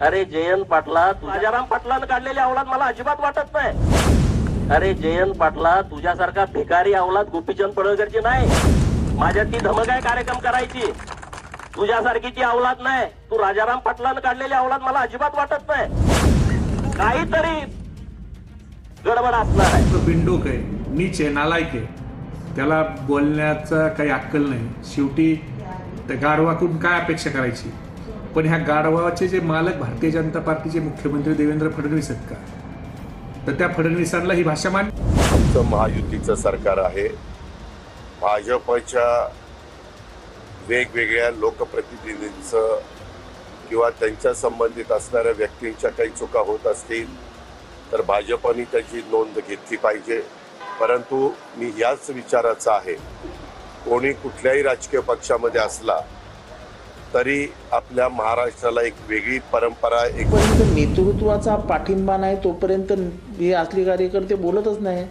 अरे जयंत पाटला, राजाराम पाटलानं काढलेली अवलाद मला अजिबात वाटत नाही. अरे जयंत पाटला, तुझ्यासारखा भिकारी अवलाद गोपीचंद पडळकरची नाही. माझ्यात ती धमक आहे कार्यक्रम करायची. तुझ्यासारखी ती अवलाद नाही. तू राजाराम पाटलानं काढलेली अवलाद मला अजिबात वाटत नाही. काहीतरी गडबड असणार आहे. बिंडोक आहे, नीच आहे, नालायक आहे. त्याला बोलण्याचा काही अक्कल नाही. शेवटी त्या गाढवाकडून काय अपेक्षा करायची. पण ह्या गाढवाचे जे मालक भारतीय जनता पार्टीचे मुख्यमंत्री देवेंद्र फडणवीस आहेत का, तर त्या फडणवीसांना ही भाषा आमचं महायुतीचं सरकार आहे. भाजपच्या वेगवेगळ्या लोकप्रतिनिधींचं किंवा त्यांच्या संबंधित असणाऱ्या व्यक्तींच्या काही चुका होत असतील तर भाजपने त्याची नोंद घेतली पाहिजे. परंतु मी याच विचाराचा आहे, कोणी कुठल्याही राजकीय पक्षामध्ये असला तरी आपल्या महाराष्ट्राला एक वेगळी परंपरा, एक नेतृत्वाचा पाठिंबा नाही तोपर्यंत हे असले कार्यकर्ते बोलतच नाही.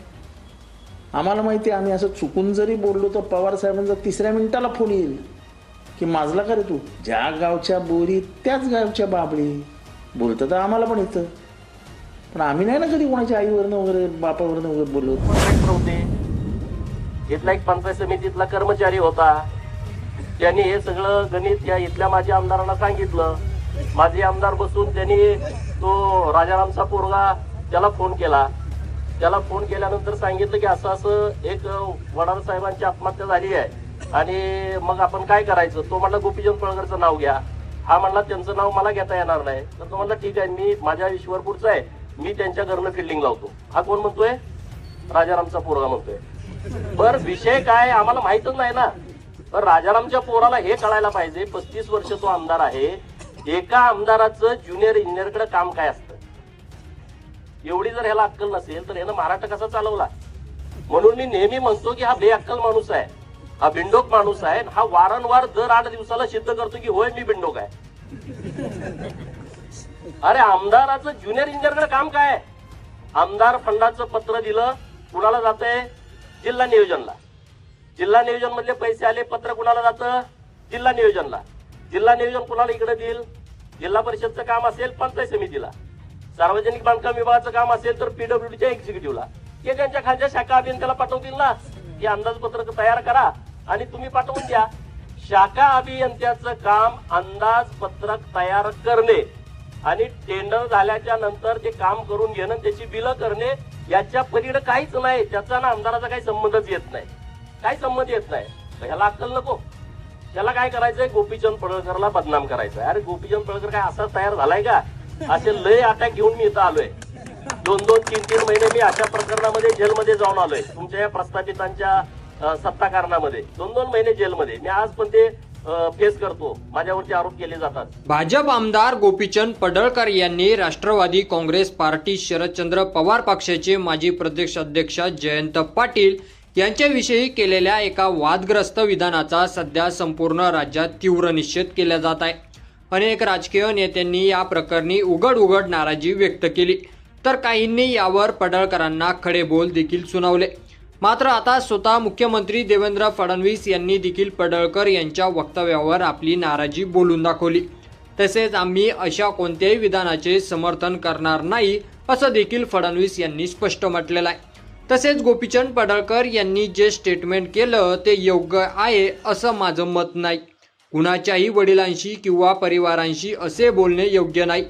आम्हाला माहिती आहे, आम्ही असं चुकून जरी बोललो तर पवार साहेबांचा 3ऱ्या मिनिटाला फोन येईल की माजला का रे तू. ज्या गावच्या बोरी त्याच गावच्या बाबळी बोलतं तर आम्हाला पण येतं. पण आम्ही नाही ना कधी कोणाच्या आईवरनं वगैरे बापावरनं वगैरे बोललो. इथला एक पंचायत समितीतला कर्मचारी होता. त्यांनी हे सगळं गणित या इथल्या माझ्या आमदारांना सांगितलं. माझे आमदार बसून त्यांनी तो राजारामचा पोरगा त्याला फोन केला. त्याला फोन केल्यानंतर सांगितलं की असं असं एक वडार साहेबांची आत्महत्या झाली आहे आणि मग आपण काय करायचं. तो म्हणला गोपीचंद पडळकरचं नाव घ्या. हा म्हणला त्यांचं नाव मला घेता येणार नाही. तर तो म्हणला ठीक आहे, मी माझ्या ईश्वरपूरचा आहे, मी त्यांच्या घरनं फिल्डिंग लावतो. हा कोण म्हणतोय? राजारामचा पोरगा म्हणतोय. बर विषय काय आम्हाला माहितच नाही ना. पण राजारामच्या पोराला हे कळायला पाहिजे, 35 वर्ष तो आमदार आहे. एका आमदाराचं ज्युनियर इंजिनियरकडे काम काय असतं. एवढी जर ह्याला अक्कल नसेल तर ह्यानं महाराष्ट्र कसा चालवला. म्हणून मी नेहमी म्हणतो की हा बेअक्कल माणूस आहे, हा बिंडोक माणूस आहे. हा वारंवार दर 8 दिवसाला सिद्ध करतो की होय मी बिंडोक आहे. अरे आमदाराचं ज्युनियर इंजिनियरकडे काम काय. आमदार फंडाचं पत्र दिलं, कुणाला जातंय? जिल्हा नियोजनला. जिल्हा नियोजन मधले पैसे आले, पत्र कुणाला जातं? जिल्हा नियोजनला. जिल्हा नियोजन कुणाला इकडे देईल? जिल्हा परिषदचं काम असेल पंचायत समितीला, सार्वजनिक बांधकाम विभागाचं काम असेल तर पीडब्ल्यूडीच्या एक्झिक्युटिव्हला. हे त्यांच्या खालच्या शाखा अभियंत्याला पाठवतील ना, हे अंदाजपत्रक तयार करा आणि तुम्ही पाठवून द्या. शाखा अभियंत्याचं काम अंदाजपत्रक तयार करणे आणि टेंडर झाल्याच्या नंतर ते काम करून घेणं, त्याची बिलं करणे, याच्या पलीकडे काहीच नाही. त्याचा ना आमदाराचा काही संबंधच येत नाही, काही संबंध येत नाही. ह्याला अक्कल नको. त्याला काय करायचंय? गोपीचंद पडळकरला बदनाम करायचंय. अरे गोपीचंद पडळकर काय असा तयार झालाय का? असे लय अटॅक घेऊन मी इथं आलोय. 2-2, 3-3 महिने मी अशा प्रकरणामध्ये जेलमध्ये जाऊन आलोय. तुमच्या या प्रस्थापितांच्या सत्ता कारणामध्ये 2-2 महिने जेलमध्ये मी आज पण ते फेस करतो. माझ्यावरती आरोप केले जातात. भाजप आमदार गोपीचंद पडळकर यांनी राष्ट्रवादी काँग्रेस पार्टी शरदचंद्र पवार पक्षाचे माजी प्रदेश अध्यक्ष जयंत पाटील यांच्याविषयी केलेल्या एका वादग्रस्त विधानाचा सध्या संपूर्ण राज्यात तीव्र निषेध केला जात आहे. अनेक राजकीय नेत्यांनी या प्रकरणी उघड नाराजी व्यक्त केली, तर काहींनी यावर पडळकरांना खडे बोल देखील सुनावले. मात्र आता स्वतः मुख्यमंत्री देवेंद्र फडणवीस यांनी देखील पडळकर यांच्या वक्तव्यावर आपली नाराजी बोलून दाखवली. तसेच आम्ही अशा कोणत्याही विधानाचे समर्थन करणार नाही असं देखील फडणवीस यांनी स्पष्ट म्हटलेलं आहे. तसेच गोपीचंद पडळकर यांनी जे स्टेटमेंट केलं ते योग्य आहे असं माझं मत नाही. कुणाच्याही वडिलांशी किंवा परिवारांशी असे बोलणे योग्य नाही.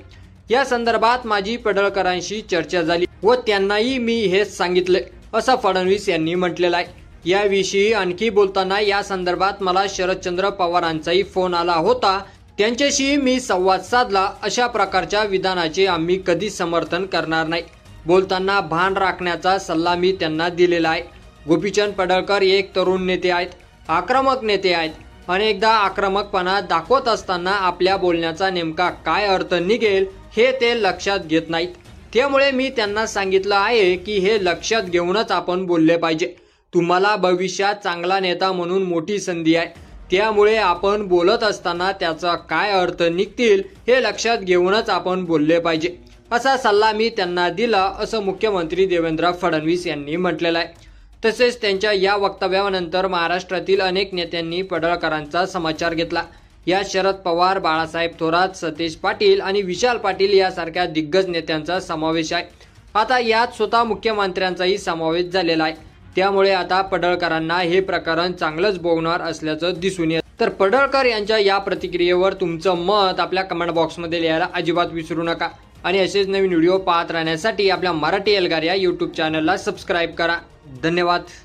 या संदर्भात माझी पडळकरांशी चर्चा झाली व त्यांनाही मी हेच सांगितले असं फडणवीस यांनी म्हटलेलं आहे. याविषयी आणखी बोलताना या संदर्भात मला शरदचंद्र पवारांचाही फोन आला होता. त्यांच्याशी मी संवाद साधला. अशा प्रकारच्या विधानाचे आम्ही कधी समर्थन करणार नाही. बोलताना भान राखण्याचा सल्ला मी त्यांना दिलेला आहे. गोपीचंद पडळकर एक तरुण नेते आहेत, आक्रमक नेते आहेत. अनेकदा आक्रमकपणा दाखवत असताना आपल्या बोलण्याचा नेमका काय अर्थ निघेल हे ते लक्षात घेत नाहीत. त्यामुळे मी त्यांना सांगितलं आहे की हे लक्षात घेऊनच आपण बोलले पाहिजे. तुम्हाला भविष्यात चांगला नेता म्हणून मोठी संधी आहे. त्यामुळे आपण बोलत असताना त्याचा काय अर्थ निघतील हे लक्षात घेऊनच आपण बोलले पाहिजे असा सल्ला मी त्यांना दिला असं मुख्यमंत्री देवेंद्र फडणवीस यांनी म्हटलेलं आहे. तसेच त्यांच्या या वक्तव्यानंतर महाराष्ट्रातील अनेक नेत्यांनी पडळकरांचा समाचार घेतला. यात शरद पवार, बाळासाहेब थोरात, सतीश पाटील आणि विशाल पाटील यासारख्या दिग्गज नेत्यांचा समावेश आहे. आता यात स्वतः मुख्यमंत्र्यांचाही समावेश झालेला आहे. त्यामुळे आता पडळकरांना हे प्रकरण चांगलंच बोगणार असल्याचं दिसून येतं. तर पडळकर यांच्या या प्रतिक्रियेवर तुमचं मत आपल्या कमेंट बॉक्समध्ये लिहायला अजिबात विसरू नका. आणि असेच नवीन व्हिडिओ पाहत राहण्यासाठी आपल्या मराठी एल्गार या यूट्यूब चॅनलला सबस्क्राईब करा. धन्यवाद.